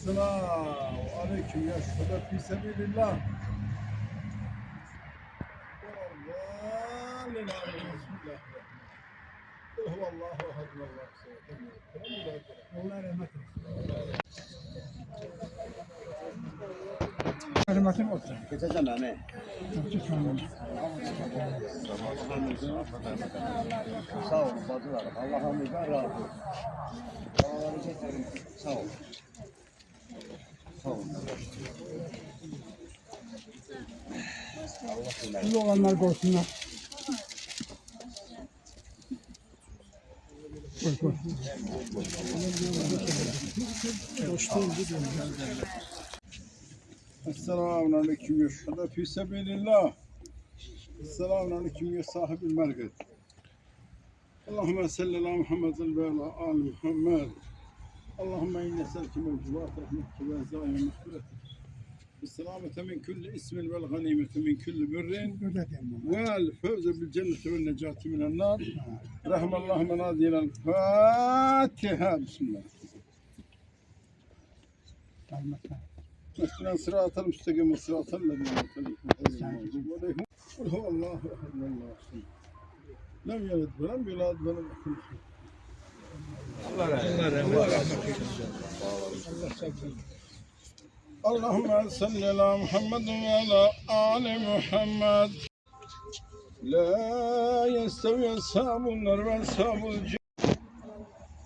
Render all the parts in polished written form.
السلام عليكم يا شهداء في سبيل الله. والله بسم الله قل هو الله احد الله الصمد. والله لا مكر. Kalimatın olsun. Geçeceğim yani. Sağ olun bacılarım. Allah'ımızdan razı olsun. Allah'ını çekerim. Sağ olun. Sağ olun. İyi olanlar görsünler. Koy koy. Esselamun aleyküm ya şuhada fi sebilillah. Esselamun aleyküm ya sahibil merkez. Allahümme salli ala Muhammedin ve ala ali Muhammed. Allahümme inne selki mevcuvat rahmetki ve zâime mehfiretik. Bisselamete min külli ismin vel ganimeti min külli birrin vel fevze bil cenneti vel necati minen nar. Rahmallahu menadiyel Fatiha. Bismillah. Mesela sıratel müstakim ve sıratel lezîne en'amte kul huvallahu ehad Allahu samad. Lem yelid ve lem yulad ve lem yekun Allahümme salli ala Muhammed ve ala ali Muhammed. La yestevi ashabunlar ve ashabul cennah.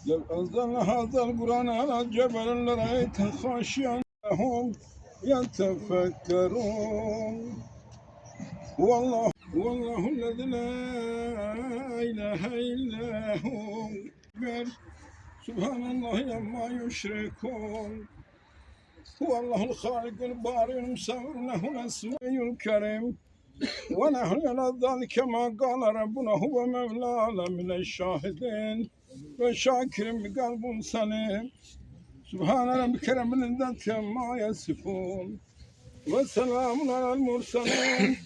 Lev enzelna hazal Kur'an ala cebelin lerayten haşiyan lehum yetefekkerun. Huvallahu lezî la ilahe illahu. Subhanallah yamma yüşrikun. Huvallahu halikul bari'ul musavvir lehul esmaül kerim. Ve nahnu ala zâlike ma kâle rabbuna huve mevlâna mineşşâhidin ve şâkirin bi kalbin salim. Subhane rabbike rabbil izzati amma yasifun ve selamun alel murselin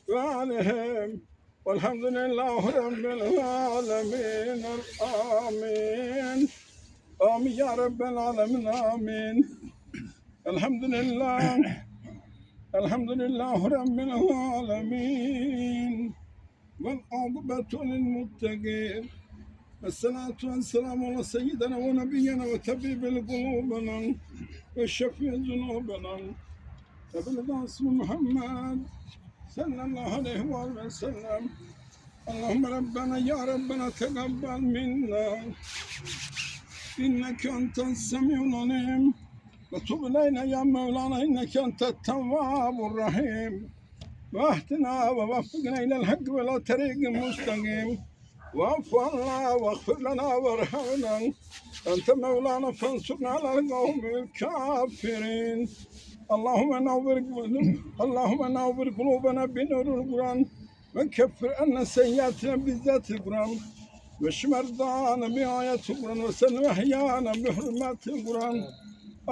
ve aleyhim velhamdülillahi rabbil âlemin. Amin. Amin ya rabbel âlemin. Amin. Elhamdülillah. Elhamdülillahi rabbil âlemin. Vel âkıbetu lil muttaqîn. Esselatu vesselamu ala seyyidina ve nebiyyina ve tabibil kulubina ve şefî'i zunubina. Ebil Asım Muhammed sallallahu aleyhi ve sellem. Allahümme Rabbena ya Rabbena tegabbal minna. İnneke entes semî'ul alîm. Ve tub ileyna ya Mevlana inneke entet tevvâbur rahîm. Ve ahdina ve vaffikna ilel hakkı ve la tariqil mustakîm. واعف عنا واغفر لنا وارحمنا أنت مولانا فانصرنا على القوم الكافرين. اللهم نور قلوبنا بنور القرآن وكفر عنا سيئاتنا بذات القرآن واشف مرضانا بآيات القرآن وسلم أحيانا بحرمات القرآن.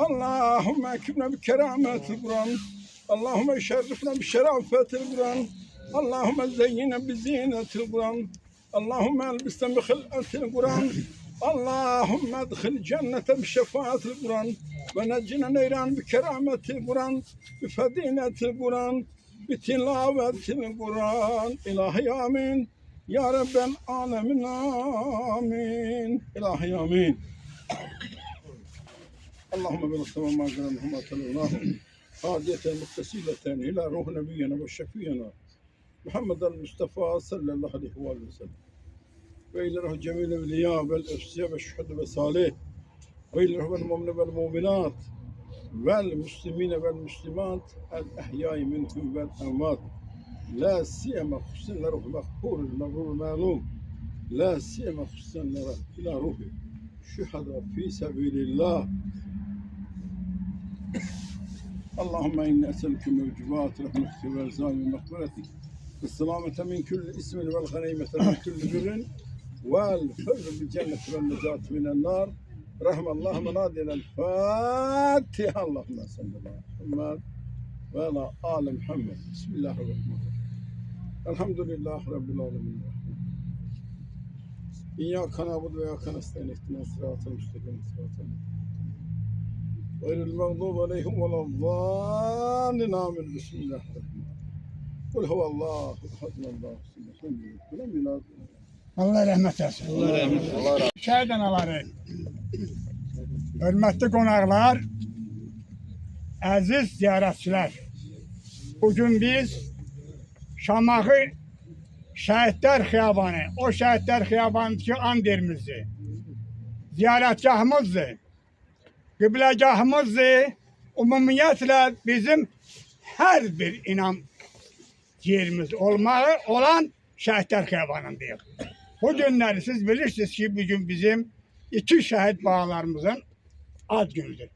اللهم أكرمنا بكرامات القرآن. اللهم شرفنا بشرافة القرآن. اللهم زينا بزينة القرآن. اللهم البسنا بخلقة القرآن. اللهم ادخل جنة بشفاعة القرآن ونجنا نيران بكرامة القرآن بفضيلة القرآن بتلاوة القرآن. إلهي آمين يا رب العالمين. آمين. إلهي آمين. اللهم بلغتنا ما قرنهم وتلوناهم هادية متصلة إلى روح نبينا وشفينا محمد المصطفى صلى الله عليه وسلم وإلى روح جميع الأولياء والأصفياء والشهداء والصالحين وإلى روح المؤمنين والمؤمنات والمسلمين والمسلمات الأحياء منهم والأموات لا سيما خصوصا لروح مغفور المغفور المعلوم لا سيما خصوصا إلى روح شهداء في سبيل الله. اللهم إني أسألك موجبات رحمتك ورزاق ومغفرتك السلامة من كل اسم والغنيمة من كل بر والفوز بالجنة والنجاة من النار. رحم الله منادنا الفاتحة. اللهم صل على محمد وعلى آل محمد. بسم الله الرحمن الرحيم. الحمد لله رب العالمين. إياك نعبد وإياك نستعين اهدنا الصراط المستقيم صراط غير المغضوب عليهم ولا الضالين آمين بسم الله الرحمن الرحيم قل هو الله أحد الله الصمد لم يلد Allah rahmet eylesin. Allah razı Şəhid anaları, hörmətli qonaqlar, əziz ziyarətçilər. Bugün biz Şamaxı Şəhidlər Xiyabanı, o Şəhidlər Xiyabanındakı Anderimizdir. Ziyarətgahımızdır. Qibləgahımızdır. Ümumiyyətlə bizim hər bir inam yerimiz olan Şəhidlər Xiyabanındayıq. Bu günləri siz bilirsiniz ki, bugün bizim iki şəhid bağlarımızın ad günüdür.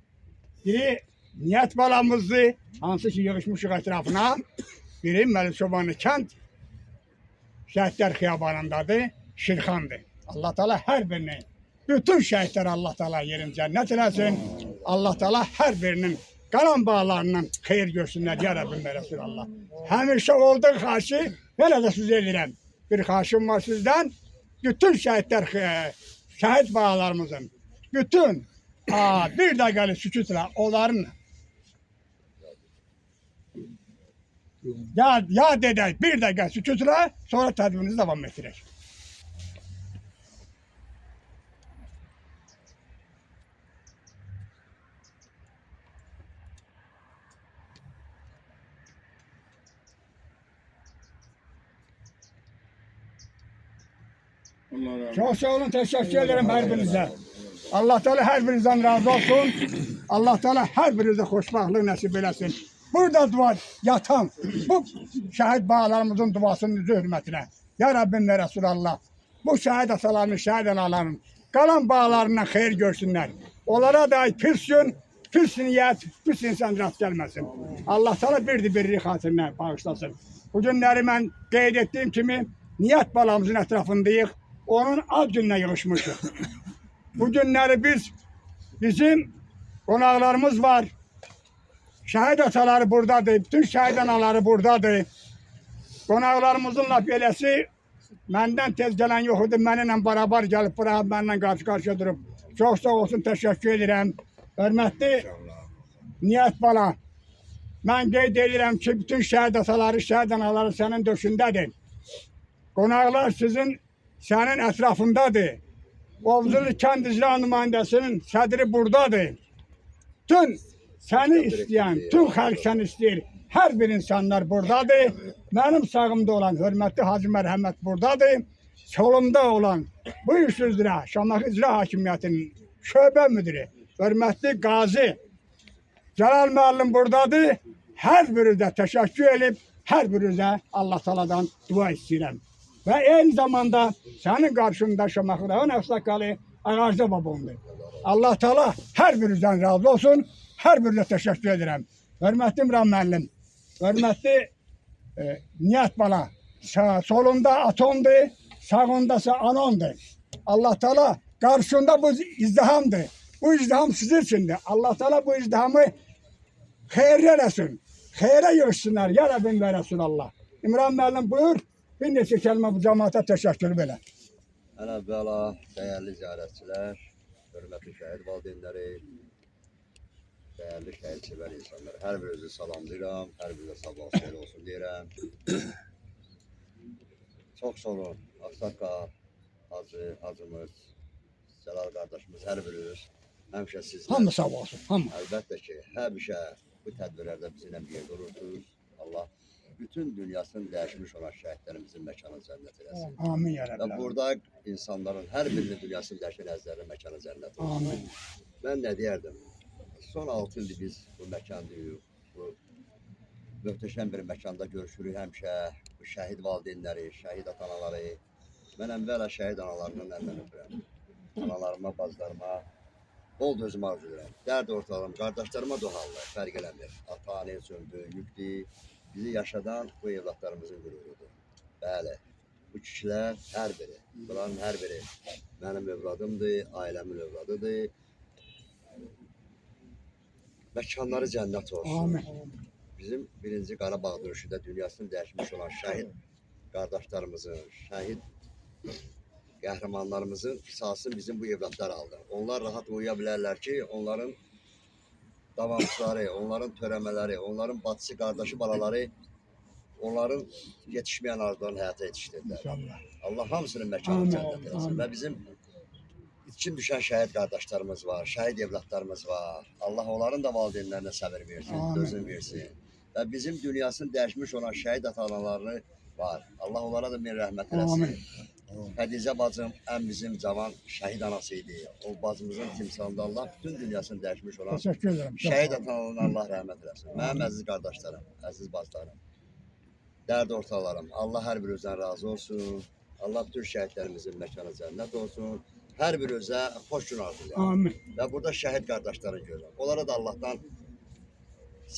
Biri Niyyət balamızdır, hansı ki yığışmışıq ətrafına. Biri Məlik Çobanlı kənd Şəhidlər Xiyabanındadır, Şirxandır. Allah Teala hər birini, bütün şəhidlər Allah Teala yerin cənnət eləsin. Allah Teala hər birinin qalan bağlarından xeyir görsünlər, ya Rabbim və Resulallah. Həmişə olduğu xaşı, belə də söz edirəm. Bir xaşım var sizdən, bütün şəhidlər, şəhid bağlarımızın, bütün bir dəqiqəli sükutla onların yad edək, bir dəqiqə sükutla, sonra tədbirimizi davam etdirək. Allah razı olsun. Çok sağ olun, teşekkür ederim her birinize. Allah Teala her birinizden razı olsun. Allah Teala her birinize hoşbahtlık nasip eylesin. Burada dua yatan, bu şehit bağlarımızın duasının hürmetine. Ya Rabbim ve Resulallah, bu şehit atalarının, şehit analarının kalan bağlarından hayır görsünler. Onlara da pis niyet, pis insan rast gelmesin. Allah Teala birlik hatırına bağışlasın. Bu günleri ben qeyd ettiğim kimi Niyyət balamızın etrafındayıq. Onun ad gününe yığışmışıq. Bu günleri bizim qonaqlarımız var. Şəhid ataları buradadır, bütün şəhid anaları buradadır. Qonaqlarımızın laf eləsi məndən tez gələn yox idi, mənimlə beraber gəlib buraya, mənimlə qarşı-qarşıya durub. Çox sağ olsun, təşəkkür edirəm. Hörmətli Niyyət bala, mən qeyd edirəm ki, bütün şəhid ataları, şəhid anaları sənin döşündədir. Qonaqlar sənin ətrafındadır. Ovzulu kənd icra nümayəndəsinin sədri buradadır. Tüm səni istəyən, tüm xalq səni istəyir. Hər bir insanlar buradadır. Mənim sağımda olan hörmətli Hacı Mərhəmət buradadır. Solumda olan bu iş üzrə Şamaxı İcra Hakimiyyətinin şöbə müdiri, hörmətli Qazi Cəlal müəllim buradadır. Hər birinizə təşəkkür edib, hər birinizə Allah Teala'dan dua istəyirəm. Ve aynı zamanda senin karşında Şamaxı'nın əfsakalı Ağacda babamdır. Allah Teala her birinizden razı olsun. Her birine teşekkür ederim. Hörmətli İmran müəllim, hörmətli Niyyət bala, solunda atomdur, sağındasa anondur. Allah Teala karşında bu izdihamdır. Bu izdiham sizin içindir. Allah Teala bu izdihamı xeyirə eləsin. Xeyrə yığışsınlar. Ya Rabbim və Resulallah. İmran müəllim buyur. Bir neçə kəlmə bu cəmaata təşəkkür belə. Ən əvvəla dəyərli ziyarətçilər, hörmətli şəhid valideynləri, dəyərli şəhidçilər insanlar, hər birinizi salamlayıram, hər birinizə sabah xeyir olsun deyirəm. Çox sağ olun, Ağsaqa, Hacımız, Cəlal qardaşımız, hər biriniz həmişə sizlər. Hamı sağ olsun, hamı. Əlbəttə ki, həmişə bu tədbirlərdə bizimlə bir yerdə olursunuz. Allah bütün dünyasını dəyişmiş olan şəhidlərimizin məkanı cənnət eləsin. Amin ya Rabbi. Və burada insanların hər birinin dünyasını dəyişən əzlərinin məkanı cənnət olsun. Amin. Mən nə deyərdim? Son 6 ildir biz bu məkandayıq. Bu möhtəşəm bir məkanda görüşürük həmişə. Bu şəhid valideynləri, şəhid atanaları. Mən əvvəla şəhid analarının əlindən öpürəm. Analarıma, bacılarıma bol dözüm arzu edirəm. Dərd ortağım, qardaşlarıma dualar, fərq eləmir. Ata-ana üçün böyüklükdür. Bizi yaşadan bu evlatlarımızın qürurudur. Bəli, bu kişilər hər biri, bunların hər biri mənim övladımdır, ailəmin övladıdır. Məkanları cənnət olsun. Amin. Bizim birinci Qarabağ döyüşündə dünyasını dəyişmiş olan şəhid qardaşlarımızın, şəhid qəhrəmanlarımızın qisasını bizim bu evlatlar aldı. Onlar rahat uyuya bilərlər ki, onların davamçıları, onların törəmələri, onların bacısı, qardaşı, balaları, onların yetişməyən arzularını həyata yetişdirdiler. İnşallah. Allah hamısının məkanı Amin. cənnət eləsin. Amin. Və bizim İçin düşən şəhid qardaşlarımız var, şəhid evlatlarımız var. Allah onların da valideynlərinə səbir versin, Amin. dözüm versin. Və bizim dünyasını dəyişmiş olan şəhid ata-analarını var. Allah onlara da min rəhmət eləsin. Amin. Xədicə bacım ən bizim cavan şəhid anası idi. O bacımızın timsalında Allah bütün dünyasını dəyişmiş olan Teşekkür ederim. Çok şəhid sağ olun. ata-analarına Allah rəhmət eləsin. Mənim əziz qardaşlarım, əziz bacılarım, dərd ortalarım, Allah hər birinizdən razı olsun. Allah bütün şəhidlərimizin məkanı cənnət olsun. Hər birinizə xoş gün arzulayıram. Amin. Və burada şəhid qardaşlarım görürəm. Onlara da Allahdan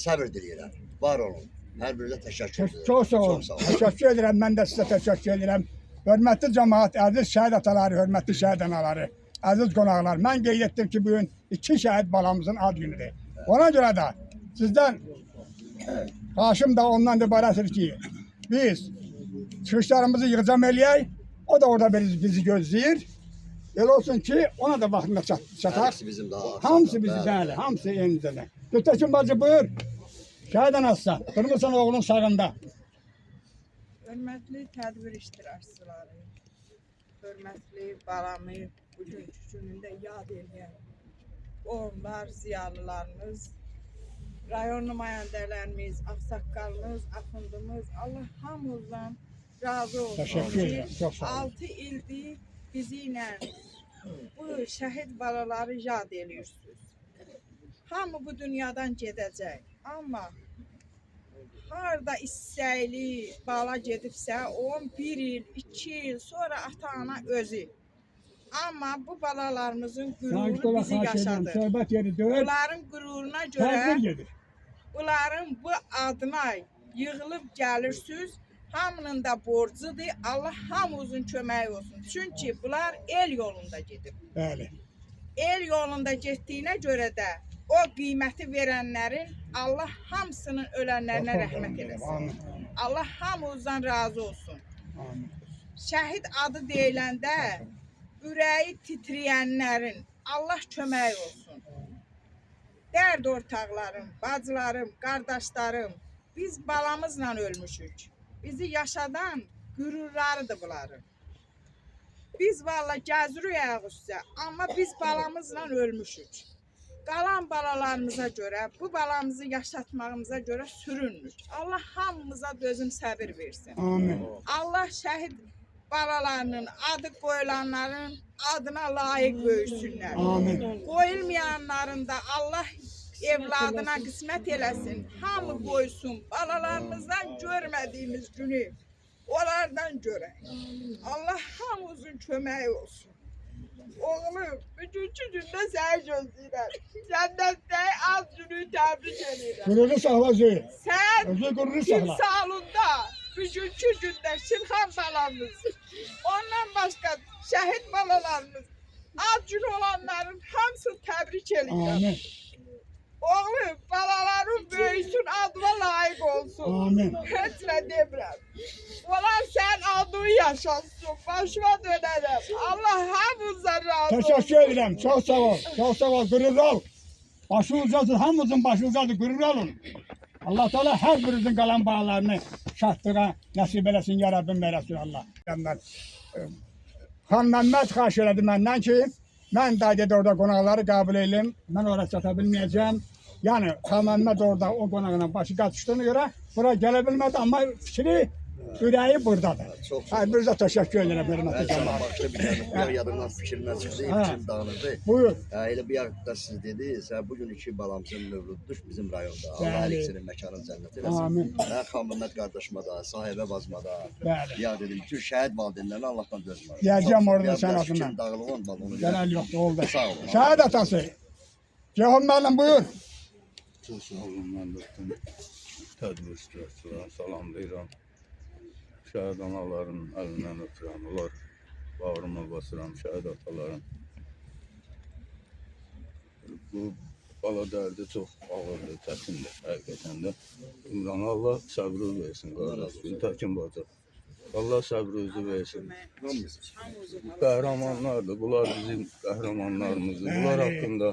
səbir diləyirəm. Var olun. Hər birinizə təşəkkür edirəm. Çok sağ olun. Çox sağ olun. Teşekkür ederim. Ben de size teşekkür ederim. Hürmetli cemaat, aziz şehit ataları, hürmetli şehit anaları, aziz konaklar. Ben qeyd ettim ki bugün 2 şehit balamızın ad günüdür. Ona göre de sizden Haşim da ondan ibarətdir ki biz çıxışlarımızı yığcam eləyək. O da orada bizi gözləyir. Elə olsun ki ona da vaxtında çatar. Hepsi bizim daha. Hamısı bizi bəli, hamısı elimizdə. Götəkin bacı buyur. Şəhid anası, durmuşsan oğlun sağında. Hörmətli tədbir iştirakçıları, hörmətli balamı bugünkü günündə yad edən oğullar, ziyalılarımız, rayon nümayəndələrimiz, ağsaqqalımız, axundumuz, Allah hamımızdan razı olsun. Təşəkkür edirəm, çox sağ olun. 6 ildir bizi ilə bu şəhid balaları yad edirsiniz. Hamı bu dünyadan gedəcək, amma harda istəkli bala gedibsə, 11 il, 2 il sonra ata-ana özü. Amma bu balalarımızın qüruru bizi yaşadır. Söhbət yeri deyil. Bunların qüruruna Tədbir görə, gedir. bunların bu adına yığılıb gəlirsiniz. Hamının da borcudur. Allah hamımızın köməyi olsun. Çünki bunlar el yolunda gedib. Bəli. El yolunda getdiyinə görə də o qiyməti verənlərin Allah hamısının ölənlərinə rəhmət eləsin. Amin. Allah hamımızdan razı olsun. Amin. Şəhid adı deyiləndə ürəyi titrəyənlərin Allah köməyi olsun. Dərd ortaqlarım, bacılarım, qardaşlarım, biz balamızla ölmüşük. Bizi yaşadan qürurlarıdır bunların. Biz valla gəzirik ayaq üstə, amma biz balamızla ölmüşük. Qalan balalarımıza görə, bu balamızı yaşatmağımıza görə sürünmüş. Allah hamımıza dözüm səbir versin. Amin. Allah şəhid balalarının adı qoyulanların adına layiq böyüsünlər. Amin. Qoyulmayanların da Allah evladına qismət eləsin. Hamı qoysun. Balalarımızdan görmədiyimiz günü onlardan görək. Allah hamımızın köməyi olsun. Oğlum, bugünkü gündə səni gözləyirəm. Cənnətdə az günü təbrik edirəm. Gururu sağla Züyü. Sən Özü gururu sağla. timsalında bugünkü gündə Şirxan balamız, ondan başqa şəhid balalarımız, az gün olanların hamısını təbrik edirəm. Amin. Oğlum, balaların böyüsün, adına layiq olsun. Amin. Heç nə demirəm. Onlar sən adını yaşasın, başıma dönərəm. Allah hamımızdan razı olsun. Teşekkür ederim. Çok sağ ol. Çok sağ ol. Gurur ol. Başı uzadır. Hamımızın başı uzadır. Gurur olun. Allah Teala her birinizin kalan bağlarını şahtıra nasip eləsin. Ya Rabbim verəsin Allah. Xan Məmməd xahiş elədi məndən ki, mən daha dedi orada qonaqları qəbul edim. Mən oraya çata bilməyəcəm. Yani Xan Məmməd orada o qonağına başı qatışdığına görə bura gələ bilmədi. Amma fikri, ürəyi buradadır. Çox sağ Hər olun. birinizə təşəkkür edirəm. Ben Hörmətli sana cəmaət. başta bir tane yadımdan fikrimden çıktı, Ha. fikrim dağılırdı. Buyur. Elə bir yaxda siz dediniz, bugün 2 balamızın mövlududur bizim rayonda. Allah Bəli. hər ikisinin məkanını cənnət eləsin. Amin. Mən Xan Məmməd qardaşıma da, sahibə bacıma da, Bəli. ya dedim, bütün şəhid valideynlərinə Allahdan dözmür. Gələcəm orada sən adına. Fikrim dağılığın bal onu Gələn yoxdur, oldu. Sağ olun. Şəhid atası. Ceyhun müəllim buyur. Çox sağ olun, mən də bütün tədbir iştirakçılarına salamlayıram. Şəhid anaların əlindən öpürəm, onlar bağrıma basıram, şəhid ataların. Bu bala dərdi çox ağırdır, çətindir, həqiqətən də. İmran Allah səbri versin, qardaş, Təkin bacı. Allah səbrinizi versin. Qəhrəmanlardır. Bunlar bizim qəhrəmanlarımızdır. Bunlar haqqında,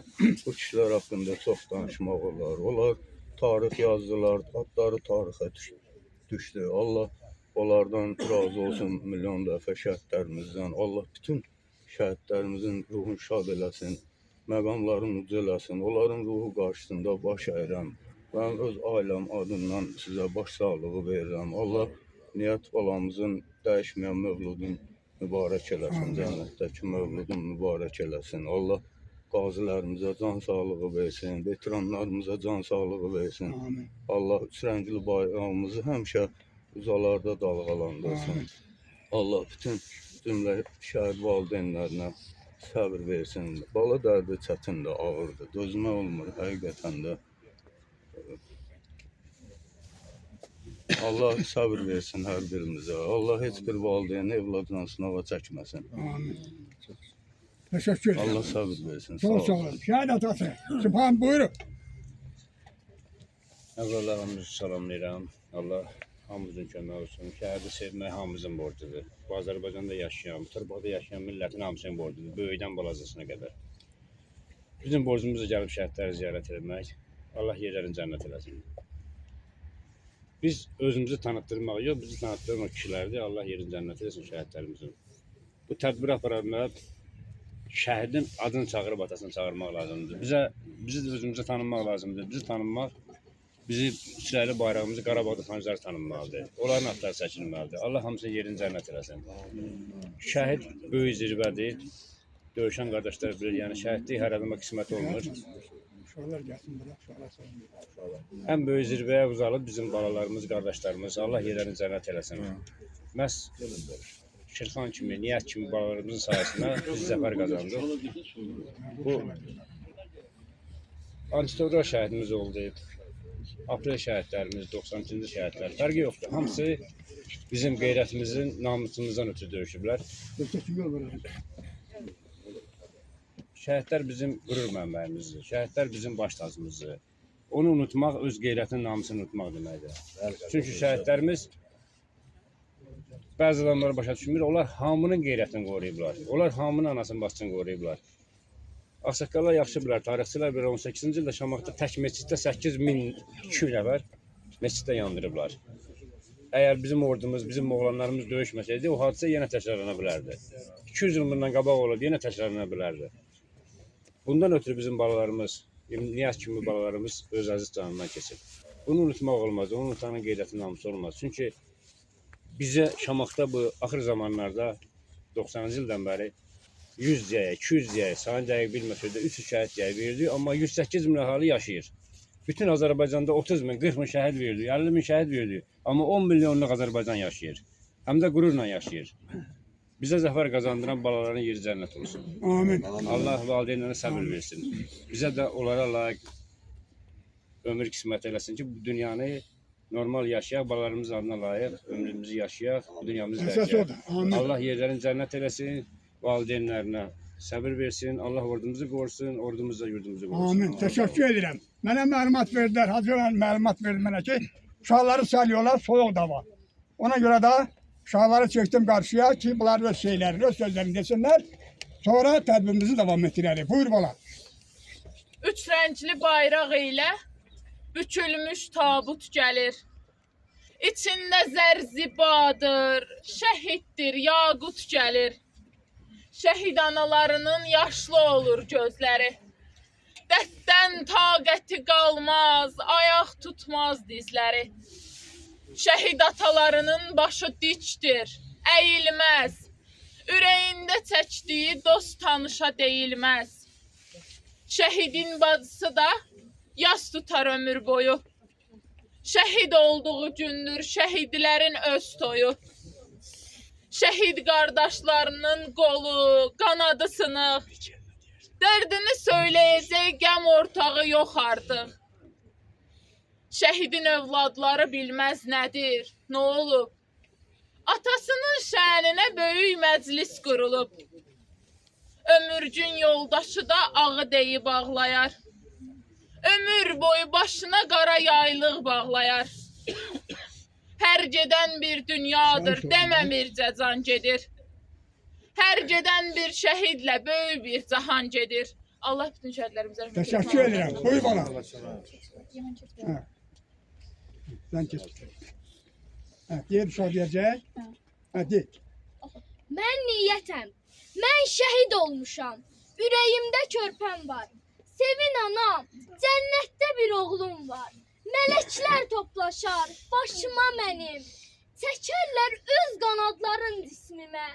bu kişilər haqqında çox danışmaq olar. Onlar tarix yazdılar, adları tarixə düşdü. Allah onlardan razı olsun milyon dəfə şəhidlərimizdən. Allah bütün şəhidlərimizin ruhunu şad eləsin, məqamlarını uca eləsin. Onların ruhu qarşısında baş əyirəm. Mən öz ailəm adından sizə baş sağlığı verirəm. Allah Niyyət balamızın dəyişməyən mövludun mübarək eləsin, cənnətdəki mövludun mübarək eləsin. Allah qazilərimizə can sağlığı versin, veteranlarımıza can sağlığı versin. Allah üç rəngli bayrağımızı həmişə uzalarda dalğalandırsın. Allah bütün cümlə şəhid valideynlərinə səbir versin. Bala dərdi çətindir, ağırdır, dözmək olmur həqiqətən də. Allah səbir versin hər birimizə. Allah heç bir valideyn evladına sınağa çəkməsin. Amin. Teşekkür ederim. Allah səbir versin. Çok sağ olun. Şəhid atası. Sübhan buyurun. Əvvəla hamınızı salamlayıram. Allah hamımızın kömək olsun. Şəhədi sevmək hamımızın borcudur. Bu Azərbaycanda yaşayan, bu torpaqda yaşayan millətin hamısının borcudur. Böyükdən balazasına qədər. Bizim borcumuzdur gəlib şəhidləri ziyarət etmək. Allah yerlərin cənnət eləsin. Biz özümüzü tanıtdırmaq yox, bizi tanıtdıran o kişilərdir. Allah yerin cənnət eləsin şəhidlərimizin. Bu tədbir aparanlar şəhidin adını çağırıb atasını çağırmaq lazımdır. Bizi özümüzü tanımaq lazımdır. Bizi tanınmaq, bizi İsraili bayrağımızı, Qarabağda xancları tanınmalıdır. Onların adları çəkilməlidir. Allah hamısını yerin cənnət eləsin. Şəhid böyük zirvədir. Döyüşən qardaşlar bilir, yəni şəhidlik hər adama qismət olmur. Uşaqlar gəlsin bura, uşaqlar sayın. Ən böyük zirvəyə uzalıb bizim balalarımız, qardaşlarımız, Allah yerlərini cənnət eləsin. Məhz Şirxan kimi, Niyyət kimi balalarımızın sayəsində biz zəfər qazandıq. Bu antiterror şəhidimiz oldu. Aprel şəhidlərimiz, 93-cü şəhidlər. Fərqi yoxdur. Hamısı bizim qeyrətimizin, namusumuzdan ötürü döyüşüblər. Teşekkür ederim. Şəhidlər bizim qürur mənbəyimizdir. Şəhidlər bizim baş tacımızdır. Onu unutmaq, öz qeyrətin namusunu unutmaq deməkdir. Çünki şəhidlərimiz bəzi adamlar başa düşmür, onlar hamının qeyrətini qoruyublar. Onlar hamının anasının başını qoruyublar. Ağsaqqallar yaxşı bilər, tarixçilər bilir, 18-ci ildə Şamaxıda tək məsciddə 8200 nəfər məsciddə yandırıblar. Əgər bizim ordumuz, bizim oğlanlarımız döyüşməsəydi, o hadisə yenə təkrarlana bilərdi. 200 il bundan qabaq olub, yenə təkrarlana bilərdi. Bundan ötürü bizim balalarımız, Niyyət kimi balalarımız öz əziz canından keçib. Bunu unutmaq olmaz, onu unutanın qeyrəti namusu olmaz. Çünki bizə Şamaxıda bu axır zamanlarda 90-cı ildən bəri 100 deyək, 200 deyək, sayın dəqiq bilməsə də 300 şəhid deyək verdik, amma 108 min əhali yaşayır. Bütün Azərbaycanda 30 min, 40 min şəhid verdik, 50 min şəhid verdik, amma 10 milyonluq Azərbaycan yaşayır. Həm də qürurla yaşayır. Bizə zəfər qazandıran balaların yeri cənnət olsun. Amin. Allah valideynlərə səbir versin. Bizə də onlara layiq ömür qismət eləsin ki, bu dünyanı normal yaşayaq, balalarımız adına layiq ömrümüzü yaşayaq, bu dünyamızı Əsas dəyişək. odur. Amin. Allah yerlərin cənnət eləsin, valideynlərinə səbir versin, Allah ordumuzu qorusun, ordumuz da yurdumuzu qorusun. Amin. Teşekkür ederim. Mənə məlumat verdilər, hacılar məlumat verdi mənə ki, uşaqları salıyorlar, soyuq da var. Ona görə də uşaqları çəkdim qarşıya ki, bunlar öz şeylərini, öz sözlərini desinlər. Sonra tədbirimizi davam etdirərik. Buyur bala. Üç rəngli bayraq ilə bükülmüş tabut gəlir. İçində zərzibadır, şəhiddir, yaqut gəlir. Şəhid analarının yaşlı olur gözləri. Dərddən taqəti qalmaz, ayaq tutmaz dizləri. Şəhid atalarının başı dikdir, əyilməz. Ürəyində çəkdiyi dost tanışa deyilməz. Şəhidin bacısı da yas tutar ömür boyu. Şəhid olduğu gündür şəhidlərin öz toyu. Şəhid qardaşlarının qolu, qanadı sınıq. Dərdini söyləyəcək qəm ortağı yox artıq. Şəhidin övladları bilməz nədir, nə olub? Atasının şəninə böyük məclis qurulub. Ömürcün yoldaşı da ağı deyib ağlayar. Ömür boyu başına qara yaylıq bağlayar. Hər gedən bir dünyadır, demə Mircə can gedir. Hər gedən bir şəhidlə böyük bir cahan gedir. Allah bütün şəhidlərimizə rəhmət etsin. Teşekkür ederim. Buyur bana. Ha. Sen kes. Ha, diye bir şey diyecek. Ha, de. Mən niyyətəm, mən şəhid olmuşam, ürəyimdə körpəm var. Sevin anam, cənnətdə bir oğlum var. Mələklər toplaşar başıma mənim, çəkərlər öz qanadların cismimə.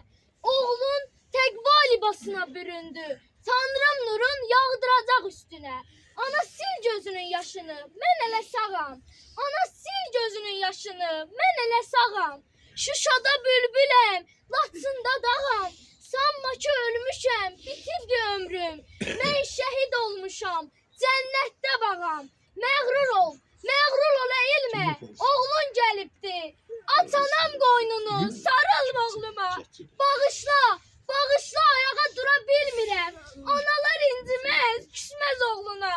Oğlun təqva libasına büründü, Tanrım nurun yağdıracaq üstünə. Ana sil gözünün yaşını, mən elə sağam. Ana sil gözünün yaşını, mən elə sağam. Şuşada bülbüləm, Laçında dağam. Sanma ki ölmüşəm, bitirdi ömrüm. Mən şəhid olmuşam, cənnətdə bağam. Məğrur ol əyilmə, oğlun gəlibdi. Aç anam qoynunu, sarıl oğluma. Bağışla ayağa dura bilmirəm. Analar inciməz, küsməz oğluna.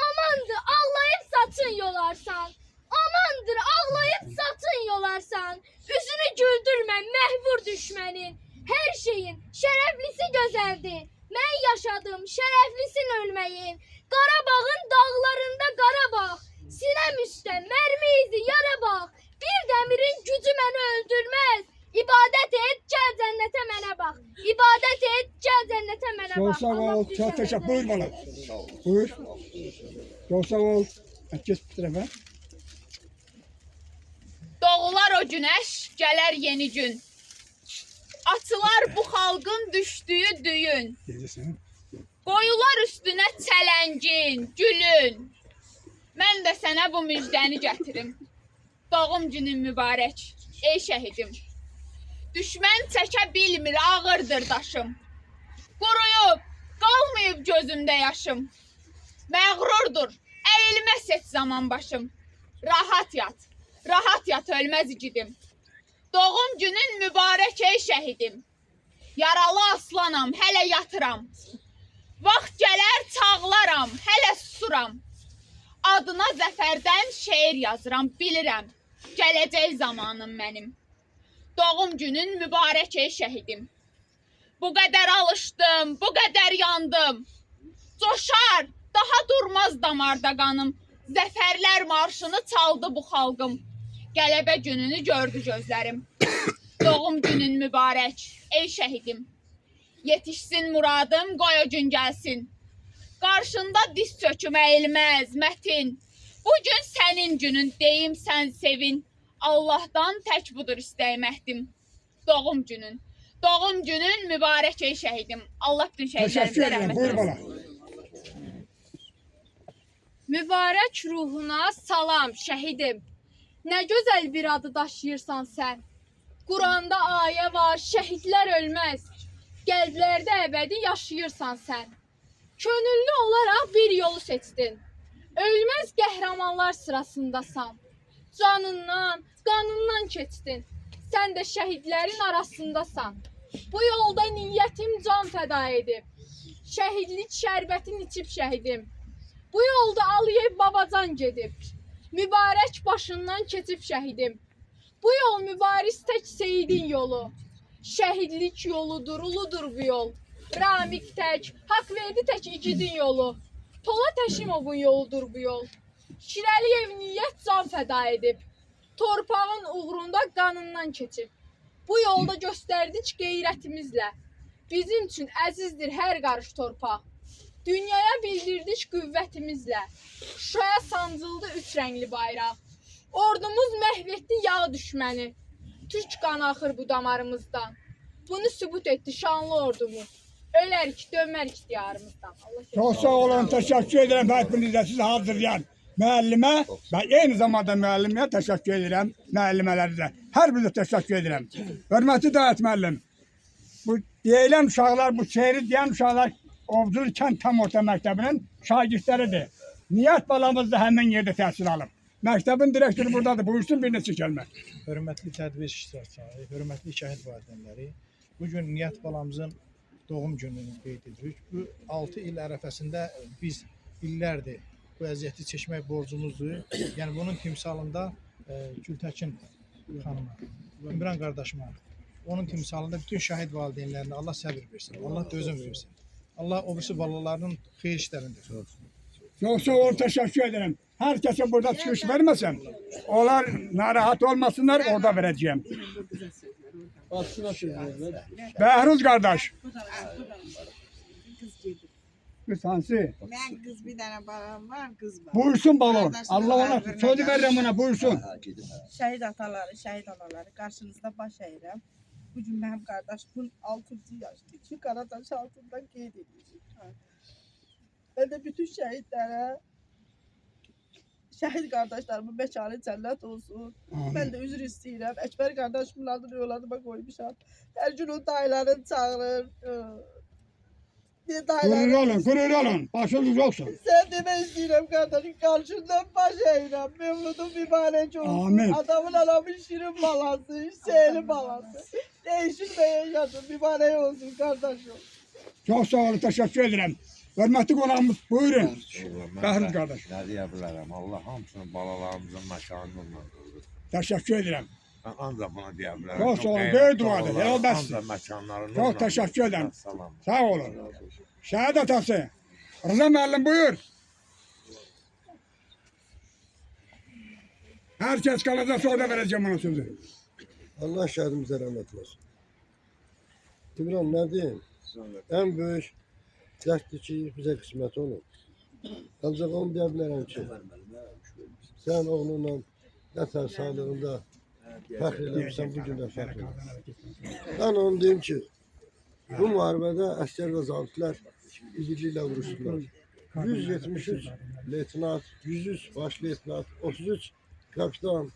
Amandır, ağlayıb saçın yolarsan. Amandır, ağlayıb saçın yolarsan. Üzünü güldürmə, məhvur düşmənin. Hər şeyin şərəflisi gözəldir. Mən yaşadım, şərəflisin ölməyin. Qarabağın dağlarında Qarabağ. Sinəm üstə mərmi izi yara bax. Bir dəmirin gücü məni öldürməz. İbadət et, gəl cənnətə mənə bax. İbadət et, gəl cənnətə mənə Çok bax. sağ ol. Çok teşekkür. Buyur bana. Buyur. Çok sağ ol. Ha, kes bir tarafa. Doğular o günəş, gələr yeni gün. Açılar bu xalqın düşdüyü düyün. Gecesin. Qoyular üstünə çələngin, gülün. Mən də sənə bu müjdəni gətirim. Doğum günün mübarək, ey şəhidim. Düşmən çəkə bilmir, ağırdır daşım. Quruyub, qalmayıb gözümdə yaşım. Məğrurdur, əyilməz heç zaman başım. Rahat yat, ölməz igidim. Doğum günün mübarək, ey şəhidim. Yaralı aslanam, hələ yatıram. Vaxt gələr çağlaram, hələ susuram. Adına zəfərdən şeir yazıram, bilirəm. Gələcək zamanım mənim. Doğum günün mübarək, ey şəhidim. Bu qədər alışdım, bu qədər yandım. Coşar, daha durmaz damarda qanım. Zəfərlər marşını çaldı bu xalqım. Qələbə gününü gördü gözlərim. Doğum günün mübarək, ey şəhidim. Yetişsin muradım, qoy o gün gəlsin. Qarşında diz çöküm əyilməz, mətin. Bugün sənin günün, deyim sən sevin. Allahdan tək budur istəyməkdim. Doğum günün mübarək, ey şəhidim. Allah bütün Teşekkür şəhidlərimizə ederim. rəhmət Buyur etsin. bana. Mübarək ruhuna salam şəhidim. Nə gözəl bir adı daşıyırsan sən. Quranda ayə var, şəhidlər ölməz. Qəlblərdə əbədi yaşayırsan sən. Könüllü olaraq bir yolu seçdin. Ölməz qəhrəmanlar sırasındasan. Canından, qanından keçdin. Sən də şəhidlərin arasındasan. Bu yolda niyyətim can fəda edib. Şəhidlik şərbətin içib şəhidim. Bu yolda Aliyev babacan gedib. Mübarək başından keçib şəhidim. Bu yol mübariz tək seyidin yolu. Şəhidlik yoludur, uludur bu yol. Ramik tək, Haqverdi tək igidin yolu. Tola Təşimovun yoludur bu yol. Şirəliyev niyyət can fəda edib. Torpağın uğrunda qanından keçib. Bu yolda göstərdik qeyrətimizlə. Bizim üçün əzizdir hər qarış torpaq. Dünyaya bildirdik qüvvətimizlə. Şuşaya sancıldı üç rəngli bayraq. Ordumuz məhv etdi yağ düşməni. Türk qanı axır bu damarımızdan. Bunu sübut etdi şanlı ordumuz. Ölərik, dönmərik diyarımızdan. Çok sağ olun. Teşekkür ederim hepinize. Sizi hazırlayan müəllime ve aynı zamanda müəllimə teşekkür ederim. Müəllimələrinizə. Hər birinize teşekkür ederim. Hörmətli Dayət müəllim. Bu deyilən uşaqlar, bu şehri deyən uşaqlar Ovcul Kənd Tam Orta Məktəbinin şagirdləridir. Niyyət balamız da həmin yerdə təhsil alıb. Məktəbin direktoru buradadır. Buyursun bir neçə kəlmə. Hörmətli tədbir iştirakçıları, hörmətli şəhid valideynləri, bugün Niyyət balamızın doğum gününü qeyd edirik. Bu 6 il ərəfəsində biz illərdir bu əziyyəti çəkmək borcumuzdur. Yəni bunun timsalında Gültəkin xanıma, İmran qardaşıma, onun timsalında bütün şəhid valideynlərinə Allah səbir versin, Allah dözüm versin. Allah o birisi balalarının xeyir işlərində. Çok sağ ol, teşekkür ederim. Herkese burada çıkış vermesem, onlar narahat olmasınlar, orada vereceğim. Behruz kardeş. Kız hansı? Ben kız bir tane balam var, kız var. Buyursun balon. Kardeşim Allah var, ona hürmet söz veririm ona, buyursun. Ha, gedib, hə. Şehit ataları, şehit anaları karşınızda baş eğirəm. Bugün benim kardeşimin 6. yaşındaki Karataş altında qeyd edilir. Ben de bütün şehitlere, şehit kardeşlerimin mekanı cennet olsun. Ben de üzür istəyirəm. Ekber kardeşimin adını yoladıma koymuşam. Her gün o dayıların çağırır. Bir dayıların... Gurur olun. Başınız olsun. Sen demek istəyirəm kardeşim, karşından baş eğirəm. Mevludun mübarek olsun. Amin. Adamın anamın şirin balası, Hüseyin'in balası. Değişik de yaşasın, mübarek olsun kardeşim. Çok sağ olun, teşekkür ederim. Hürmetli konağımız, buyurun. Behruz kardeş. Nə deyə bilərəm? Allah hamısını balalarımızın məkanını qılır. Teşekkür ederim. Mən ancaq bunu deyə bilərəm. Çok sağ olun, qeyrətli böyük duadır. oğullar, Helal bəssin. ancaq məkanlarını Çok nurla teşekkür qılır. ederim. Salam. Sağ olun. Şehit atası. Rıza müəllim buyur. Herkes kalacak, sonra vereceğim ona sözü. Allah şəhidimizə rəhmət eləsin. İmran, nə deyim? Ən böyük dərsdir ki, bizə qismət olub. Ancaq onu deyə bilərəm ki, sən oğlunla nətər sağlığında fəxr eləmişsən, bu gün də fəxr eləmişsən. Mən onu deyim ki, bu müharibədə əskər və zabitlər birliklə vuruşdular. 173 leytinat, 103 baş leytinat, 33 kapitan,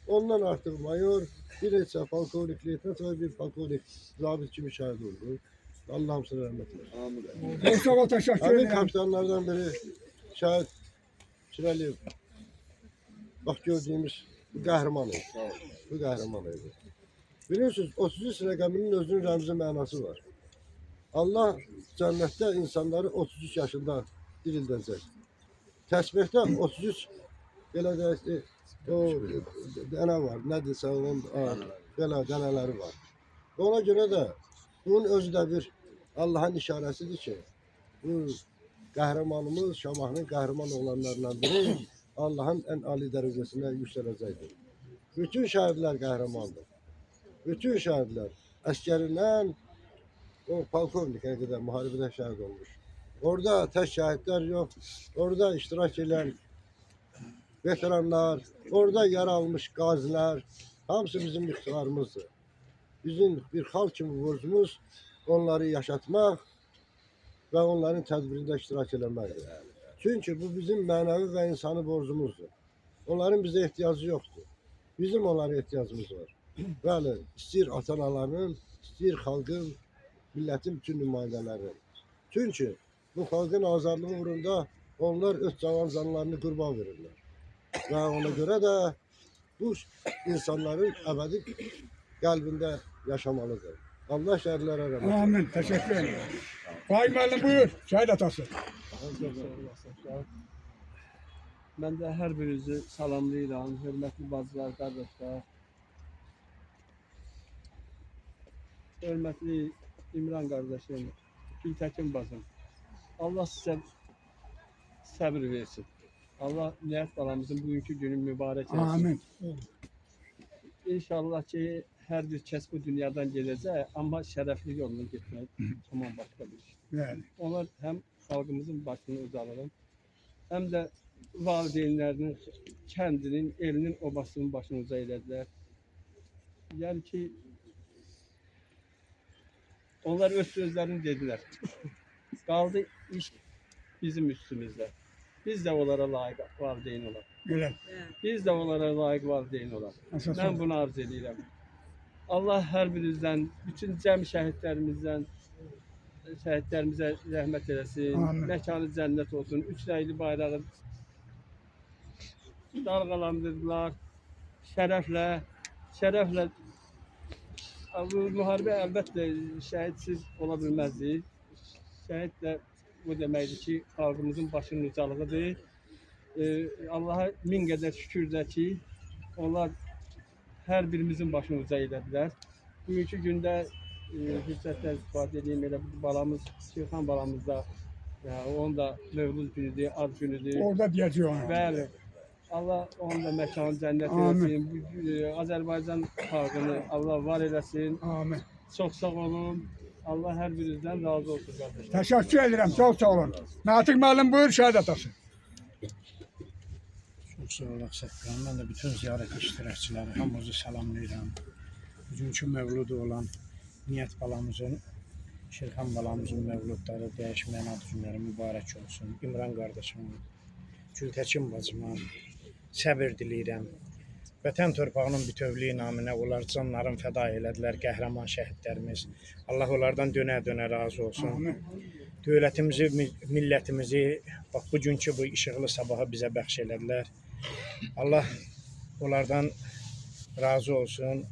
ondan artıq mayor, bir neçə polkovnik leytinat və bir polkovnik zabit kimi şəhid oldu. Allah hamısına rəhmət eləsin. Çok sağ ol, teşekkür Həmin ederim. kapitanlardan biri şəhid Çirəliyev. Bax gördüyümüz bu qəhrəman idi. Bu qəhrəman idi. Bilirsiniz, 33 rəqəminin özünün rəmzi mənası var. Allah cənnətdə insanları 33 yaşında dirildəcək. Təsbihdə 33 belə deyək ki, o dənə var, nədirsə onun belə dənələri var. Ona görə də bunun özü də bir Allahın işarəsidir ki, bu qəhrəmanımız, Şamaxının qəhrəman oğlanlarından biri Allahın ən ali dərəcəsinə yüksələcəkdir. Bütün şəhidlər qəhrəmandır. Bütün şəhidlər əskərindən o polkovnikə qədər müharibədə şəhid olmuş. Orada tək şəhidlər yox, orada iştirak edən veteranlar, orada yer almış qazilər, hamısı bizim iftixarımızdır. Bizim bir xalq kimi borcumuz onları yaşatmaq və onların tədbirində iştirak eləməkdir. Çünki bu bizim mənəvi və insani borcumuzdur. Onların bizə ehtiyacı yoxdur. Bizim onlara ehtiyacımız var. Bəli, istəyir ata-analarının, istəyir xalqın, millətin bütün nümayəndələrinin. Çünki bu xalqın azadlığı uğrunda onlar öz cavan canlarını qurban verirlər. Və ona görə də bu insanların əbədi qəlbində yaşamalıdır. Allah şəhidlərə rəhmət eləsin. Amin, teşekkür ederim. Vay müəllim buyur, şehit atası. Mən də hər birinizi salamlayıram, hörmətli bacılar, qardaşlar. Hörmətli İmran qardaşım, Gültəkin bacım. Allah sizə səbir versin. Allah Nihat balamızın bugünkü günü mübarək etsin. Amin. İnşallah ki, hər bir kəs bu dünyadan gedəcək, amma şərəfli yolunu getmək tamam başqa bir şey. Yani. Onlar həm xalqımızın başını ucalırım, həm də valideynlərinin, kəndinin, elinin, obasının başını uca elədilər. Yəni ki, onlar öz sözlərini dedilər. Qaldı iş bizim üstümüzdə. Biz də onlara layiq valideyn olaq. Güzel. Biz də onlara layiq valideyn olaq. Mən bunu arzu edirəm. Allah hər birinizdən, bütün cəm şəhidlərimizdən, şəhidlərimizə rəhmət eləsin. Amin. Məkanı cənnət olsun. Üç rəngli bayrağı dalğalandırdılar. Şərəflə. Bu müharibə əlbəttə şəhidsiz ola bilməzdi. Şəhid də bu deməkdir ki, xalqımızın başının ucalığıdır. Allaha min qədər şükür də ki, onlar hər birimizin başını uca elədilər. Bugünkü gündə fürsətdən istifadə edeyim, elə balamız, Şirxan balamız da, onun da Mövlud günüdür, ad günüdür. Orada deyəcək onu. Bəli. Allah onun da məkanı cənnət Amin. eləsin. Azərbaycan xalqını Allah var eləsin. Amin. Çox sağ olun. Allah hər birinizdən razı olsun qardaşlar. Təşəkkür edirəm. Çox sağ olun. Natiq müəllim buyur şəhid atası. Çox sağ olun Səkkən. Mən də bütün ziyarət iştirakçıları hamınızı salamlayıram. Bugünkü mövludu olan Niyyət balamızın, Şirxan balamızın mövludları, dəyişməyən ad günləri mübarək olsun. İmran qardaşıma, Gültəkin bacıma səbir diləyirəm. Vətən torpağının bütövlüyü naminə onlar canlarını fəda elədilər, qəhrəman şəhidlərimiz. Allah onlardan dönə-dönə razı olsun. Amin. Dövlətimizi, millətimizi bax bugünkü bu işıqlı sabaha bizə bəxş elədilər. Allah onlardan razı olsun.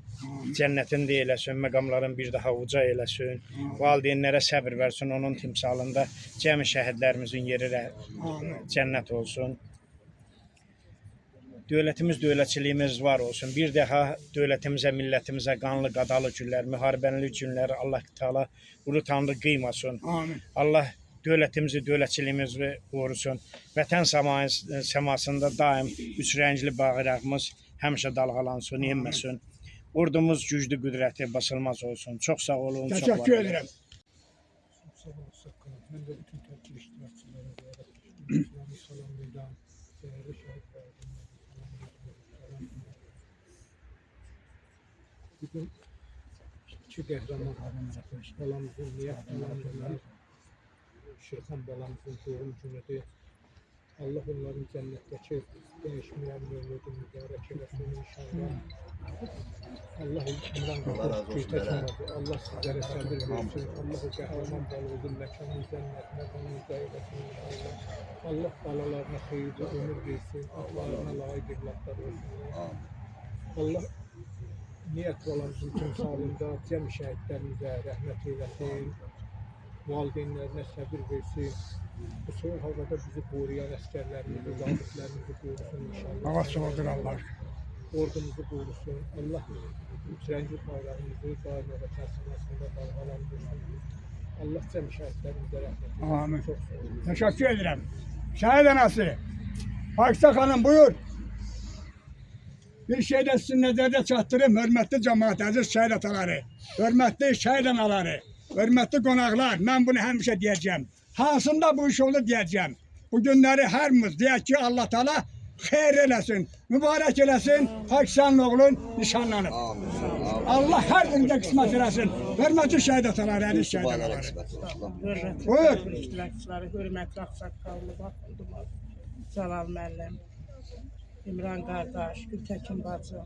Cənnətində eləsin, məqamların bir daha uca eləsin. Valideynlərə səbir versin, onun timsalında cəmi şəhidlərimizin yeri cənnət olsun. Dövlətimiz, dövlətçiliyimiz var olsun. Bir daha dövlətimizə, millətimizə qanlı, qadalı günlər, müharibənli günlər Allah Teala ulu tanrı qıymasın. Amin. Allah dövlətimizi, dövlətçiliyimizi qorusun. Vətən səmasında daim üç rəngli bayrağımız həmişə dalğalansın, yenməsin. Ordumuz güclü, qüdrəti basılmaz olsun. Çox sağ olun. Təşəkkür edirəm. Sağ olun Səkkən. Mən də bütün tətil iştirakçıları salamlayıram. Değerli şahitlerimizi bütün iki qəhrəman balamızın, Niyyət balamızın, Şirxan balamızın doğum günüdür. Allah onların cənnətdəki dəyişməyən mövludu mübarək eləsin inşallah. Allah İmran qardaşı, Allah sizlərə səbir versin. Allah o qəhrəman balığın məkanını cənnətinə qanınıza eləsin inşallah. Allah balalarına xeyirli ömür versin, atlarına layiq evlatlar olsun. Allah Niyyət balamızın timsalında cəmi şəhidlərimizə rəhmət eyləsin. Valideynlərinə səbir versin. Bu soğuk havada bizi koruyan əsgərlərimizi, zabitlərimizi korusun inşallah. Hava soğudur Allah. Ordumuzu korusun. Allah üçrəngli bayrağımızı daim və tərsəməsində dalğalandırsın. Allah cəmi şəhidlərimizə rəhmət eyləsin. Amin. Çox sağ olun. Təşəkkür edirəm. Şəhid anası. Pakistan xanım buyur. Bir şey də sizin nəzərdə çatdırım, hörmətli cəmaət, əziz şəhid ataları, hörmətli şəhid anaları, hörmətli qonaqlar, mən bunu həmişə deyəcəm. Hansında bu iş olur deyəcəm. Bu günləri hər birimiz deyək ki, Allah Teala xeyir eləsin, mübarək eləsin, Pakistanlı oğlun nişanlanıb. Allah hər birinizə qismət eləsin. Hörmətli şəhid ataları, əziz şəhid anaları. Buyur. İştirakçıları, hörmətli ağsaqqallı, Cəlal müəllim, İmran qardaş, Gültəkin bacı,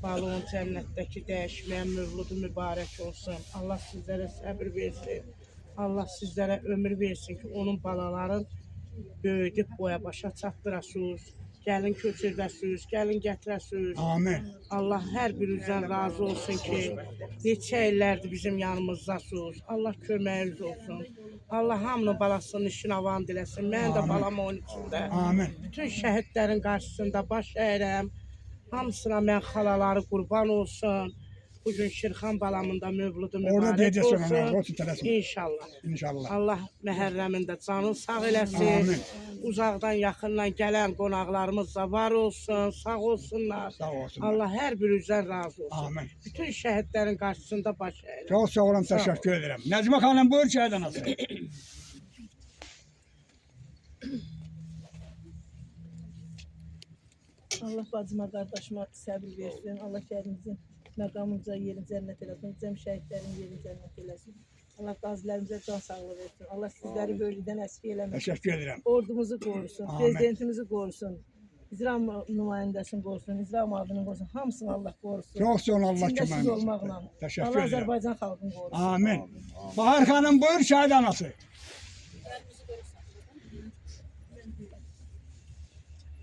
balığın cənnətdəki dəyişməyən mövludu mübarək olsun. Allah sizlərə səbir versin. Allah sizlərə ömür versin ki, onun balaların böyüdüb boya başa çatdırasınız. Gəlin köçürdəsiniz, gəlin gətirəsiniz. Amin. Allah hər birinizdən razı olsun ki, neçə illərdir bizim yanımızdasınız. Allah köməyiniz olsun. Allah hamının balasının işini avan diləsin. Mən də balam onun içində. Amin. Bütün şəhidlərin qarşısında baş əyirəm. Hamısına mən xalaları qurban olsun. Bugün Şirxan balamında mövludu mübarək olsun. İnşallah. İnşallah. Allah məhərrəmində canın sağ eləsin. Amin. Uzaqdan, yaxından gələn qonaqlarımız da var olsun, sağ olsunlar. Sağ olsunlar. Allah hər birinizdən razı olsun. Amin. Bütün şəhidlərin qarşısında baş əyirəm. Çox sağ olun, təşəkkür edirəm. Nəcmə xanım buyur şəhid anası. Allah bacıma, qardaşıma səbir versin. Allah kərimizin məqamımıza yerin cənnət eləsin. Cəm şəhidlərin yerin cənnət eləsin. Allah qazilərimizə can sağlığı versin. Allah sizləri bölgədən əsir eləməsin. Təşəkkür edirəm. Ordumuzu qorusun, prezidentimizi qorusun. İcra nümayəndəsini qorusun, icra müavinini qorusun. Hamısını Allah qorusun. Çox sağ olun, Allah İçində siz köməyiniz. olmaqla. Təşəkkür Allah edirəm. Azərbaycan xalqını qorusun. Amin. Bahar xanım buyur şəhid anası.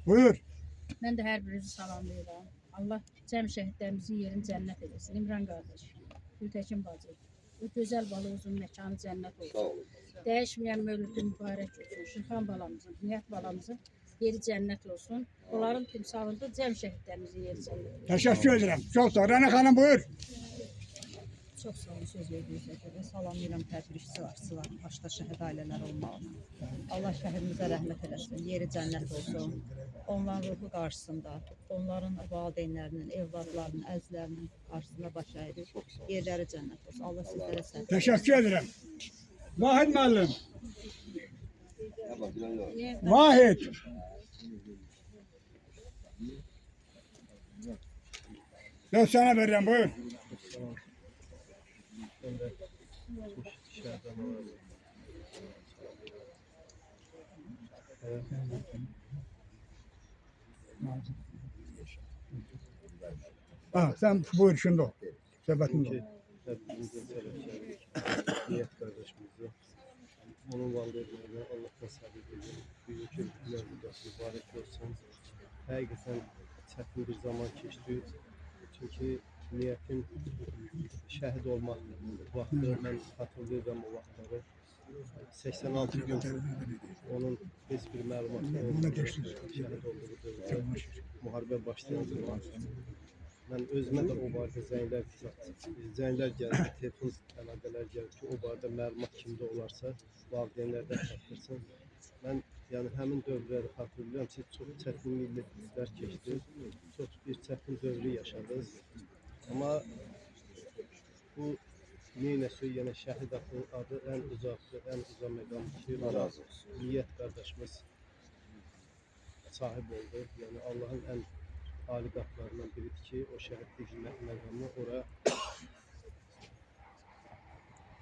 Buyur. Mən də hər birinizi salamlayıram. Allah cəm şəhidlərimizin yerini cənnət eləsin. İmran qardaş, Gültəkin bacı, bu gözəl balığımızın məkanı cənnət olsun. Dəyişməyən mövlüdü mübarək olsun. Şirxan balamızın, Niyyət balamızın yeri cənnət olsun. Onların timsalında cəm şəhidlərimizin yeri cənnət olsun. Teşekkür ederim. Çok sağ ol. Rana Hanım buyur. Çox sağ olun, söz verdiyinizə görə. Salamlayıram təbrikçisi var, başda şəhid ailələr olmağına. Allah şəhidimizə rəhmət eləsin, yeri cənnət olsun. Onların ruhu qarşısında, onların valideynlərinin, evladlarının, əzlərinin qarşısında baş əydir. Yerləri cənnət olsun. Allah sizlərə səbir. Teşekkür ederim. Vahid müəllim. Vahid. Ben sana veririm buyur. Sen buyur şimdi o. Sepetinde. Niyet kardeşimize, onun valideynlerine Allah'tan sabır edin. Büyük ülkeler mübarek olsun. Həqiqətən çətin bir zaman keçdi. Çünki niyetim şəhid olmaq vaxtı, mən hatırlayıram o vaxtları. 86 gün onun heç bir məlumatı olmadı, şəhid olduğu dövrdə, müharibə başlayan zaman. Mən özümə də o barədə zənglər gəldi, telefon əlaqələr gəldi ki, o barədə məlumat kimdə olarsa, valideynlərdən çatdırsın. Mən yəni həmin dövrləri xatırlayıram ki, çox çətin millətlər keçdi, çox bir çətin dövrü yaşadınız. Amma bu neynəsə yenə şəhid adı ən uzaqdır, ən uzaq məqam ki, Niyyət qardaşımız sahib oldu. Yəni Allahın ən ali qapılarından biridir ki, o şəhidlik məqamı oraya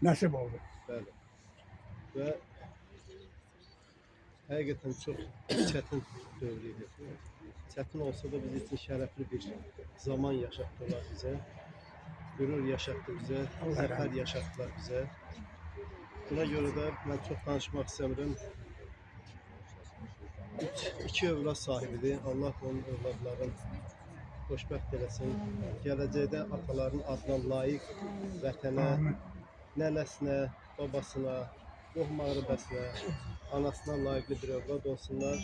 nasip oldu. Bəli. Və həqiqətən çox çətin dövr idi. Çətin olsa da biz üçün şərəfli bir zaman yaşatdılar bizə. Qürur yaşatdı bizə, zəfər yaşatdılar bizə. Buna görə də mən çox danışmaq istəmirəm. İki övlad sahibidir. Allah onun övladların xoşbəxt eləsin. Gələcəkdə ataların adına layiq vətənə, nənəsinə, babasına, qohum ağrıbəsinə, anasına layiqli bir övlad olsunlar.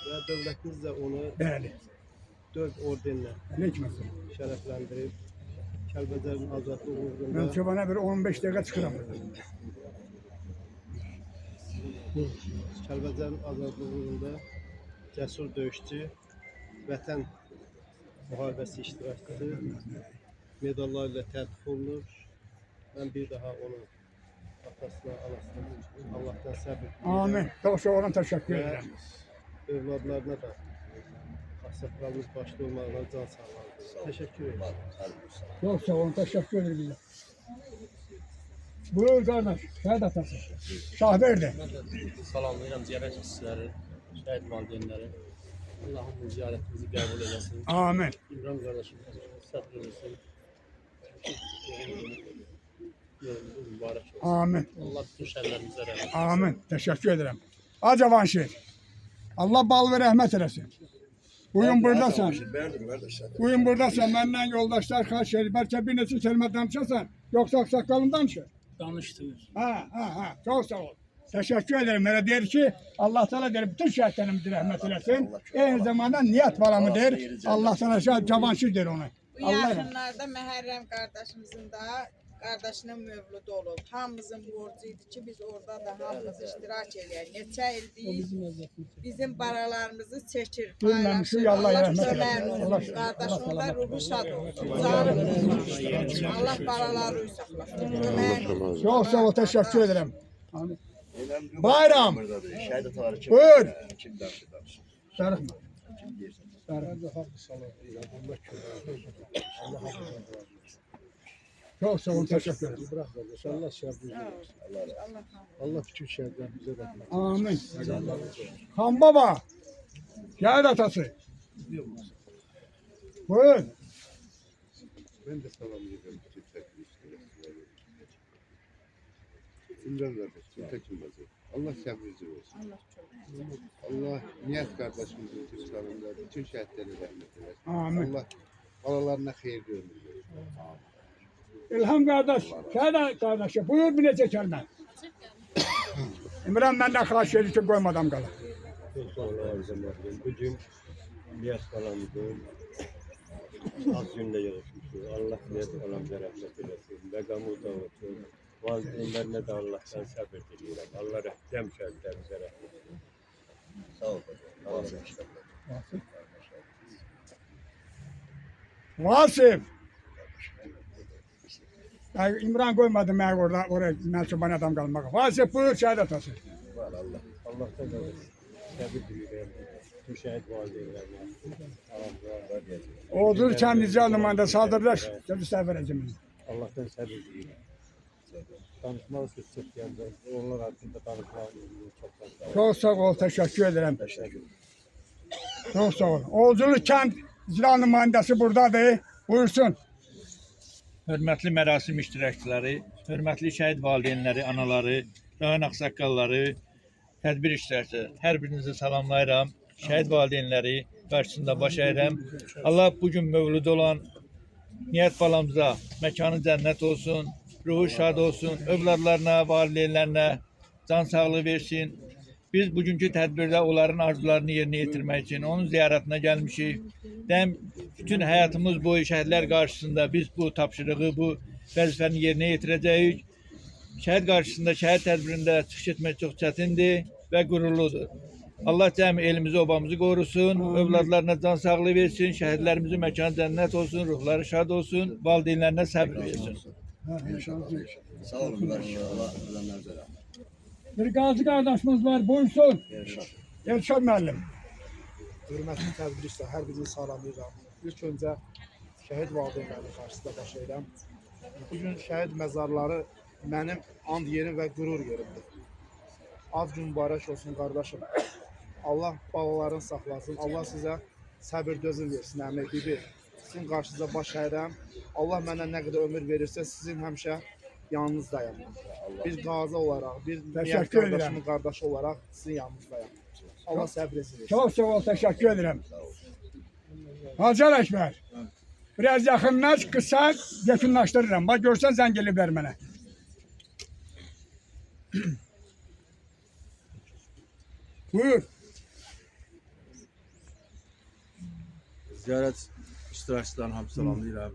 Və dövlətimiz də onu 4 ordenlə şərəfləndirib. Kəlbəcərin azadlığı uğrunda. Ben çobana bir 15 dakika çıkıram. Kəlbəcərin azadlığı uğrunda cəsur döyüşçü, vətən müharibəsi iştirakçısı medallarla təltif olunur. Mən bir daha onun atasına, anasına Allah'tan səbir diləyirəm. Amin. Çok sağ olun, teşekkür ederim. Övladlarına da asaklarımız başta olmalarına can sağlar. Teşekkür ederim. Çok sağ olun, teşekkür ederim. Buyur kardeş, şəhid atası. Şah verdi. Salamlayıram ziyarət işçiləri, şəhid valideynləri. Allah'ım bu ziyarətimizi qəbul eləsin. Amin. İmran qardaşım səbr eləsin. Yolumuz mübarək olsun. Amin. Allah bütün şərlərimizə rəhmət etsin. Amin. Teşekkür ederim. Acavanşehir. Allah bal ve rahmet eylesin. Bugün buradasın. Bugün buradasın. Benden yoldaşlar kaç şey. Belki bir nesil kelime danışırsan. Yoksa aksakalım danışır. Danışdınız. Ha. Çok sağ ol. Teşekkür ederim. Öyle der ki Allah Teala der bütün şehitlerimizi rahmet eylesin. Aynı zamanda niyet balamı der. Allah sana Cavanşehir der onu. Bu yaxınlarda Məhərrəm qardaşımızın da qardaşının mövludu olub. Hamımızın borcu idi ki, biz orada da hamımız iştirak eləyək. Neçə ildir bizim baralarımızı çəkir, paylaşır. Allah köməyini olsun. Qardaşımın da ruhu şad olsun. Allah baraları uyuşaqlasın. Çok sağ ol, teşekkür ederim. Bayram. Buyur. Sarıkma. Çok sağ olun, teşekkür ederim. Allah şerbize. Allah bütün şerlerimize de. Amin. Han baba. Şehit atası. Buyur. Ben de salamlayacağım bütün teknikleri. İmran kardeşim, tekin bazı. Allah səbrinizi olsun. Allah Niyyət kardeşimizin tüslarında bütün şəhidləri rəhmət eləsin. Amin. Allah balalarına xeyir görmür. İlham kardeş, şehit kardeşi. Buyur bir nece kelime. İmran benden karşı için koymadan kalır. Çok sağ olun Azizim. Bugün niyet kalanımızın az günde yoluşmuşuz. Allah niyet kalanımıza rahmet eylesin. Megamı da olsun. Valideynlerine de Allah'tan sabır diliyorum. Allah cem şehitlerimize rahmet eylesin. Sağ olun. Vasif. Ya İmran koymadı ben oraya mensuban adam kalmak. Vasif buyur şehadet olsun. Allah'tan da sabır diliyorum. Tüm şehit valideynlerine. Oğuz'un kendisi alımanda saldırdılar. Sözü sefereceğim. Allah'tan sabır diliyorum. Danışmanız çok geldi. Onlar hakkında danışmanız çok. Çok sağ ol, teşekkür ederim. Çok sağ ol. Oğuz'un kent icra nümayəndəsi buradadır. Buyursun. Hörmətli mərasim iştirakçıları, hörmətli şəhid valideynləri, anaları, rayon ağsaqqalları, tədbir iştirakçıları, hər birinizi salamlayıram. Şəhid valideynləri qarşısında baş əyirəm. Allah bugün mövlüd olan Niyyət balamıza məkanı cənnət olsun, ruhu şad olsun, övladlarına, valideynlərinə can sağlığı versin. Biz bugünkü tədbirdə onların arzularını yerinə yetirmək üçün onun ziyarətinə gəlmişik. Bütün həyatımız boyu şəhidlər qarşısında biz bu tapşırığı, bu vəzifəni yerinə yetirəcəyik. Şəhid qarşısında, şəhid tədbirində çıxış etmək çox çətindir və qürurludur. Allah cəmi elimizi, obamızı qorusun, övladlarına can sağlığı versin, şəhidlərimizin məkanı cənnət olsun, ruhları şad olsun, valideynlərinə səbr versin. Sağ olun. Allah ölenlerinize rahmet. Bir gazi kardeşimiz var, buyursun. Elşad müəllim. Hörmətli tədbirçilər, hər birini salamlayıram. İlk öncə şəhid valideynlərinin qarşısında baş əyirəm. Bugün şəhid məzarları mənim and yerim və qürur yerimdir. Ad gün mübarək olsun qardaşım. Allah balaların saxlasın. Allah sizə səbir dözüm versin, əmi, bibi. Sizin qarşınızda baş əyirəm. Allah mənə nə qədər ömür verirsə, sizin həmişə yanınızdayım. Bir qazi olaraq, bir niyyət qardaşımın qardaşı olaraq sizin yanınızdayım. Allah səbir etsin. Çok sağ ol, teşekkür ederim. Hacı Əkbər, biraz yaxınlaş, kısa yakınlaştırırım. Bak görsen zəng eliblər mənə. Buyur. Ziyaret iştirakçılarını hamı salamlayıram.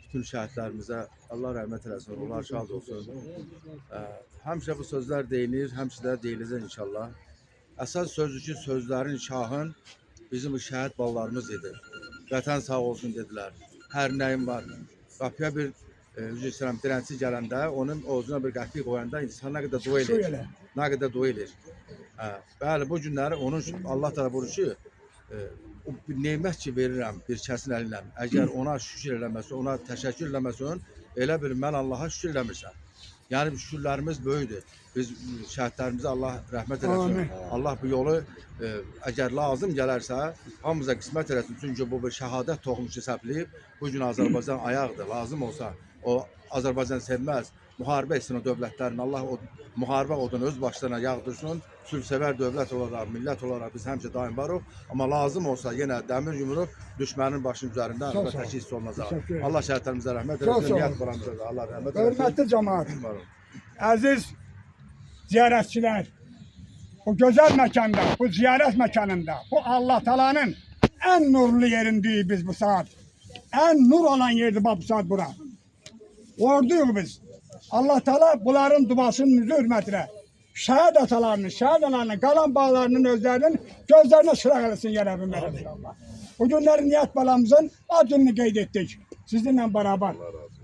Bütün şəhidlərimizə Allah rəhmət eləsin, onlar şad olsun. Həmişə bu sözlər deyilir, həmişə də deyiləcək inşallah. Əsas sözü ki, sözlərin şahın bizim bu şəhid balalarımız idi. Vətən sağ olsun dedilər. Hər nəyim var. Qapıya bir üzr istəyirəm, dirənçi gələndə, onun ovuzuna bir qəpik qoyanda insan nə qədər dua edir. Nə qədər dua edir. Bəli, bu günləri onun üçün Allah da buyurur ki, o bir nemət ki verirəm bir kəsin əlinə. Əgər ona şükür eləməsin, ona təşəkkür eləməsin, elə bil mən Allaha şükür eləmirsən. Yəni şükürlərimiz böyükdür. Biz şəhidlərimizə Allah rəhmət eləsin. Allah bu yolu əgər lazım gələrsə, hamımıza qismət eləsin. Çünki bu bir şəhadət toxumu səpləyib. Bu gün Azərbaycan ayaqdır. Lazım olsa o Azərbaycan sevməz. Müharibə etsin o dövlətlərin. Allah o müharibə odunu öz başlarına yağdırsın. Sülhsevər dövlət olaraq, millət olaraq biz həmişə daim varıq. Amma lazım olsa yenə dəmir yumruq düşmənin başının üzərində əlbəttə ki, hiss olunacaq. Allah şəhidlərimizə rəhmət eləsin. Niyyət balamıza da Allah rəhmət eləsin. Hörmətli cemaat, əziz ziyaretçiler, bu güzel mekanda, bu ziyaret mekanında, bu Allah Teala'nın en nurlu yerindeyiz biz bu saat. En nur olan yerdi bu saat bura. Orduyuz biz. Allah Teala bunların duasının hürmetine şehit atalarının, şehit analarının, kalan bağlarının özlerinin gözlerine sıra kılsın ya Rabbim. Bu günlerin niyet balamızın adını qeyd ettik. Sizinle beraber.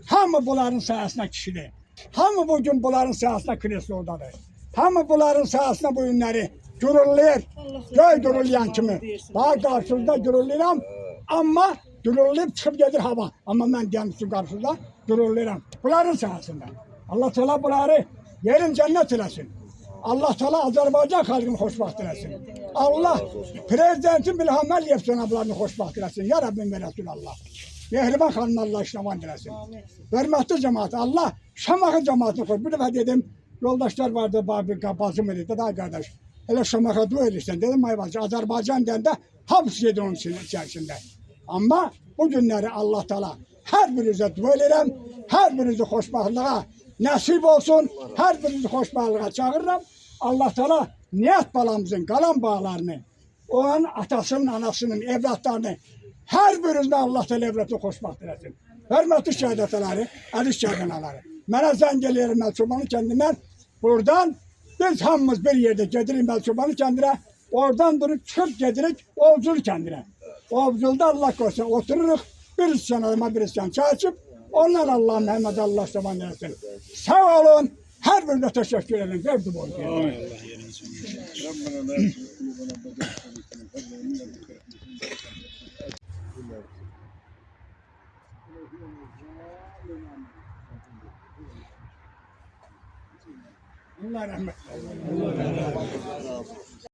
Hamı bunların sayesinde kişidir. Hamı bugün bunların sayesinde kreslordadır. Hamı bunların sayesinde bu günleri gürürləyir. Göy gürürləyən kimi. Daha karşınızda gürürləyirəm. Ama gürürləyib çıxıb gedir hava. Ama ben deyəmişim karşınızda gürürləyirəm. Bunların sayesinde. Allah Teala bunları yerin cennet eləsin. Allah Teala Azerbaycan halkını xoşbaxt eləsin. Allah prezidentin İlham Əliyev cənablarını xoşbaxt eləsin. Ya Rabbim və Resulallah. Mehriban xanım Allah işləman eləsin. Hörmətli cemaat, Allah Şamaxı cemaatini xoş. Bir dəfə dedim, yoldaşlar vardı, bacım idi, daha qardaş. Elə Şamaxı dua edirsən, dedim, ay bacı, Azərbaycan deyəndə hamısı gedir onun içərisində. Amma bu günləri Allah Teala hər birinizə dua edirəm, hər birinizi xoşbaxtlığa nəsib olsun, hər birinizi xoşbaxtlığa çağırıram. Allah Teala Nihat balamızın qalan bağlarını, onun atasının, anasının, evlatlarını her birinde Allah Teala evlatı xoşbaxt eləsin. Hörmətli şəhid ataları, əziz şəhid anaları. Mənə zəng eləyirəm Məlçobanlı kəndindən. Buradan biz hamımız bir yerdə gedirik Məlçobanlı kəndinə. Oradan durub çıxıb gedirik Ovcul kəndinə. Ovculda Allah qoysa otururuq. Bir isyan adama bir isyan çay içib. Onlar Allah Məhəmməd Allah zaman eləsin. Sağ olun. Hər birində təşəkkür edin. Verdi bu. Allah rahmet eylesin.